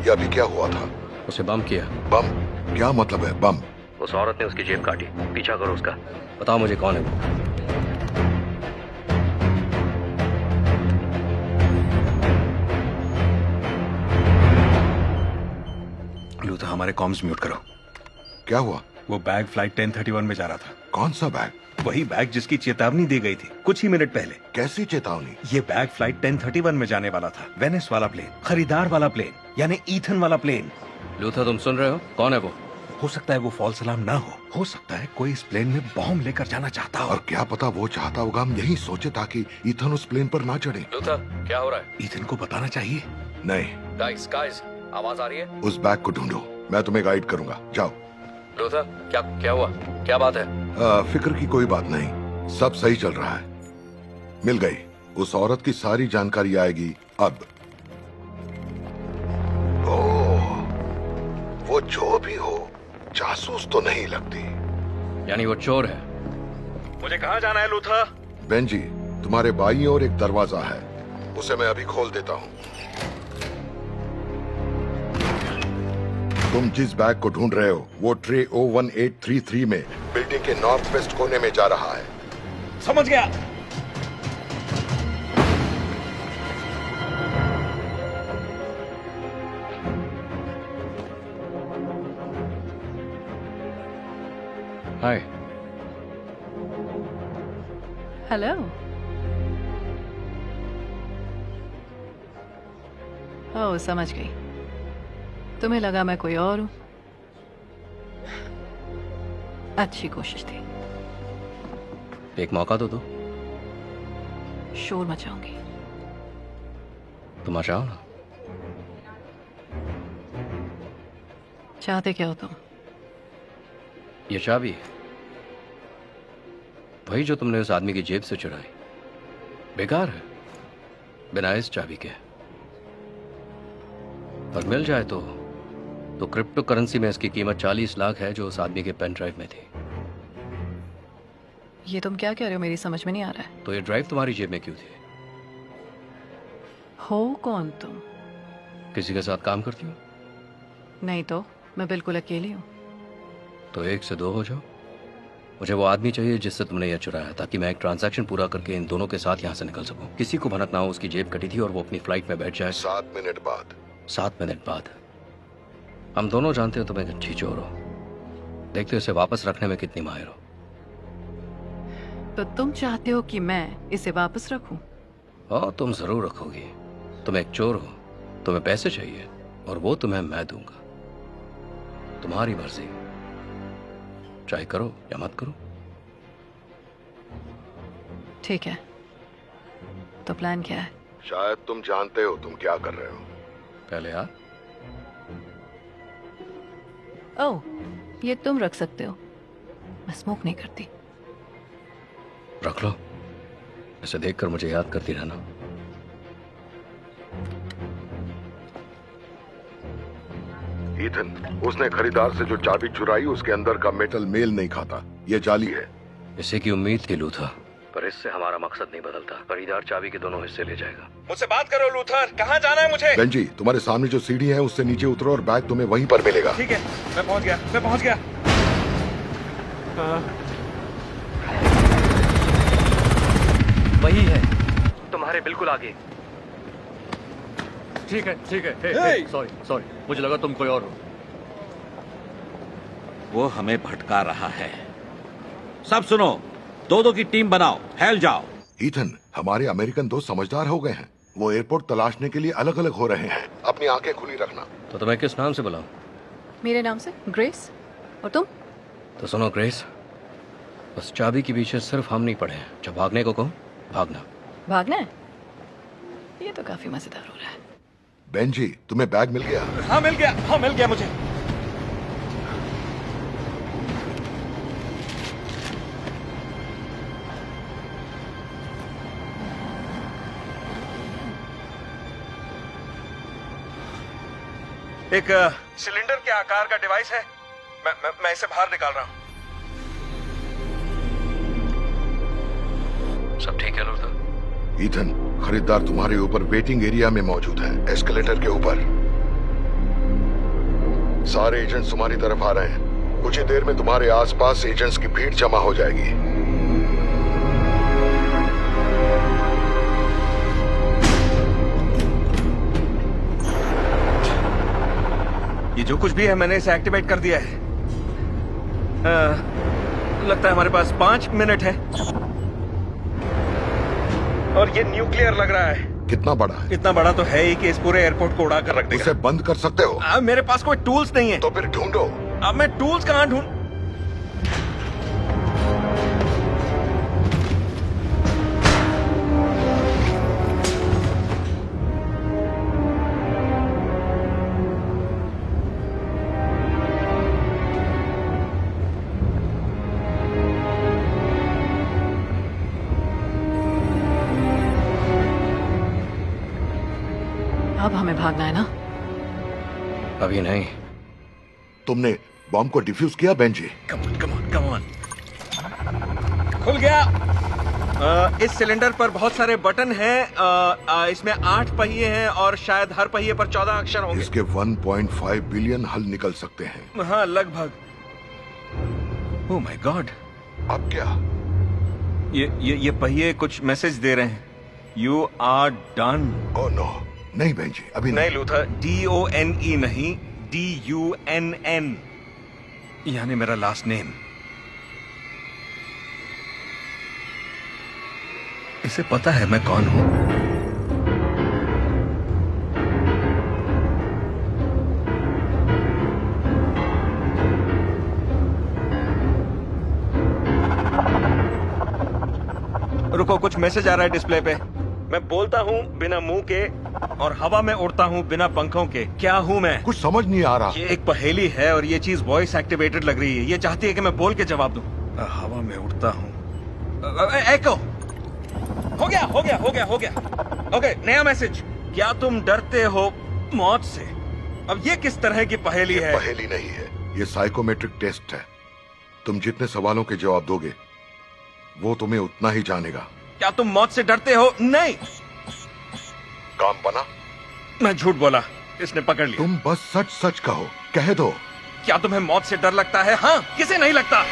ये अभी क्या हुआ था? उसे बम किया। बम? क्या मतलब है बम? उस औरत ने उसकी जेब काटी। पीछा करो उसका। बताओ मुझे कौन है वो। लूथर, हमारे कॉम्स म्यूट करो। क्या हुआ? वो बैग फ्लाइट 1031 में जा रहा था। कौन सा बैग? वही बैग जिसकी चेतावनी दी गई थी कुछ ही मिनट पहले। कैसी चेतावनी? ये बैग फ्लाइट 1031 में जाने वाला था। वेनिस वाला प्लेन, खरीदार वाला प्लेन, यानी ईथन वाला प्लेन। लूथर, तुम सुन रहे हो? कौन है वो? हो सकता है वो फॉल्स अलार्म ना हो सकता है कोई इस प्लेन में बॉम्ब लेकर जाना चाहता हो। और क्या पता वो चाहता होगा हम यही सोचे ताकि ईथन उस प्लेन पर ना चढ़े। लूथर, क्या हो रहा है? ईथन को बताना चाहिए। नहीं। गाइस, गाइस, आवाज आ रही है? उस बैग को ढूंढो, मैं तुम्हें गाइड करूंगा। जाओ। लूथर, क्या हुआ? क्या बात है? फिक्र की कोई बात नहीं, सब सही चल रहा है। मिल गई। उस औरत की सारी जानकारी आएगी अब। ओह, वो जो भी हो जासूस तो नहीं लगती। यानी वो चोर है। मुझे कहाँ जाना है लूथर? बेंजी, तुम्हारे बाईं ओर एक दरवाजा है, उसे मैं अभी खोल देता हूँ। तुम जिस बैग को ढूंढ रहे हो वो ट्रे O1833 में बिल्डिंग के नॉर्थ वेस्ट कोने में जा रहा है। समझ गया। हाय। हेलो। ओह, समझ गई। तुम्हें लगा मैं कोई और हूं। अच्छी कोशिश थी। एक मौका तो दो। शोर मचाऊंगी। तुम मचाओ ना। चाहते क्या हो तुम? ये चाबी है, वही जो तुमने उस आदमी की जेब से चुराई। बेकार है बिना इस चाबी के। और मिल जाए तो क्रिप्टो करेंसी में इसकी कीमत 40 लाख है जो उस आदमी के पेन ड्राइव में थी। ये तुम क्या कह रहे हो? मेरी समझ में नहीं आ रहा है। तो ये ड्राइव तुम्हारी जेब में क्यों थी? हो कौन तुम? किसी के साथ काम करती हो? नहीं तो मैं बिल्कुल अकेली हूँ। तो 1 से 2 हो जाओ। मुझे वो आदमी चाहिए जिससे तुमने यह चुराया, ताकि मैं एक ट्रांजैक्शन पूरा करके इन दोनों के साथ यहाँ से निकल सकूं। किसी को भनक ना हो उसकी जेब कटी थी और वो अपनी फ्लाइट में बैठ जाए 7 मिनट बाद। 7 मिनट बाद। हम दोनों जानते हो तुम एक अच्छी चोर हो। देखते हो इसे वापस रखने में कितनी माहिर हो। तो तुम चाहते हो कि मैं इसे वापस रखूं? और तुम जरूर रखोगी। तुम एक चोर हो, तुम्हें पैसे चाहिए और वो तुम्हें मैं दूंगा। तुम्हारी मर्जी, चाहे करो या मत करो। ठीक है, तो प्लान क्या है? शायद तुम जानते हो तुम क्या कर रहे हो। पहले यार। ओह, ये तुम रख सकते हो। मैं स्मोक नहीं करती। रख लो। इसे देखकर मुझे याद करती रहना। ईथन, उसने खरीदार से जो चाबी चुराई उसके अंदर का मेटल मेल नहीं खाता। ये जाली है। इसी की उम्मीद थी लूथर, पर इससे हमारा मकसद नहीं बदलता। खरीदार चाबी के दोनों हिस्से ले जाएगा। मुझसे बात करो लूथर, कहाँ जाना है मुझे? बेंजी, तुम्हारे सामने जो सीढ़ी है उससे नीचे उतरो और बैग तुम्हें वहीं पर मिलेगा। ठीक है, मैं पहुंच गया। वही है, तुम्हारे बिल्कुल आगे। ठीक है। सॉरी, मुझे लगा तुम कोई और हो। वो हमें भटका रहा है। सब सुनो, 2-2 की टीम बनाओ, फैल जाओ। ईथन, हमारे अमेरिकन दोस्त समझदार हो गए हैं। वो एयरपोर्ट तलाशने के लिए अलग अलग हो रहे हैं। अपनी आंखें खुली रखना। तो तुम्हें किस नाम से बुलाऊं? मेरे नाम से ग्रेस। और तुम? तो सुनो ग्रेस, उस चाबी के पीछे सिर्फ हम नहीं पड़े हैं। जब भागने को कहूं, भागना। भागना है? ये तो काफी मजेदार हो रहा है। बेंजी, तुम्हें बैग मिल गया? हाँ मिल गया मुझे। एक सिलेंडर के आकार का डिवाइस है। मैं इसे बाहर निकाल रहा हूँ। सब ठीक है लूथर? ईथन, खरीदार तुम्हारे ऊपर वेटिंग एरिया में मौजूद है, एस्केलेटर के ऊपर। सारे एजेंट्स तुम्हारी तरफ आ रहे हैं। कुछ ही देर में तुम्हारे आसपास एजेंट्स की भीड़ जमा हो जाएगी। ये जो कुछ भी है मैंने इसे एक्टिवेट कर दिया है। लगता है हमारे पास 5 मिनट है और ये न्यूक्लियर लग रहा है। कितना बड़ा है? इतना बड़ा तो है ही कि इस पूरे एयरपोर्ट को उड़ा कर रख देगा। उसे बंद कर सकते हो? अब मेरे पास कोई टूल्स नहीं है। तो फिर ढूंढो। अब मैं टूल्स कहाँ ढूंढ? अब हमें भागना है ना? अभी नहीं। तुमने बॉम्ब को डिफ्यूज किया बेंजी? Come on. खुल गया। इस सिलेंडर पर बहुत सारे बटन हैं। इसमें 8 पहिए हैं और शायद हर पहिए पर 14 अक्षर होंगे। इसके 1.5 बिलियन हल निकल सकते हैं। हाँ, लगभग। Oh my god. अब क्या? ये पहिए कुछ मैसेज दे रहे हैं। You are done. Oh no, नहीं बेंजी, अभी नहीं लूथर, DONE नहीं, DUNN, यानी मेरा लास्ट नेम। इसे पता है मैं कौन हूं। रुको, कुछ मैसेज आ रहा है डिस्प्ले पे। मैं बोलता हूँ बिना मुंह के और हवा में उड़ता हूँ बिना पंखों के। क्या हूँ मैं? कुछ समझ नहीं आ रहा। ये एक पहेली है और ये चीज वॉइस एक्टिवेटेड लग रही है। ये चाहती है कि मैं बोल के जवाब दूं। हवा में उड़ता हूँ। एको। हो गया। ओके, नया मैसेज। क्या तुम डरते हो मौत से? अब ये किस तरह की पहेली ये है? पहेली नहीं है, ये साइकोमेट्रिक टेस्ट है। तुम जितने सवालों के जवाब दोगे वो तुम्हें उतना ही जानेगा। क्या तुम मौत से डरते हो? नहीं। काम बना? मैं झूठ बोला, इसने पकड़ लिया। तुम बस सच सच कहो, कह दो। क्या तुम्हें मौत से डर लगता है? हाँ, किसे नहीं लगता?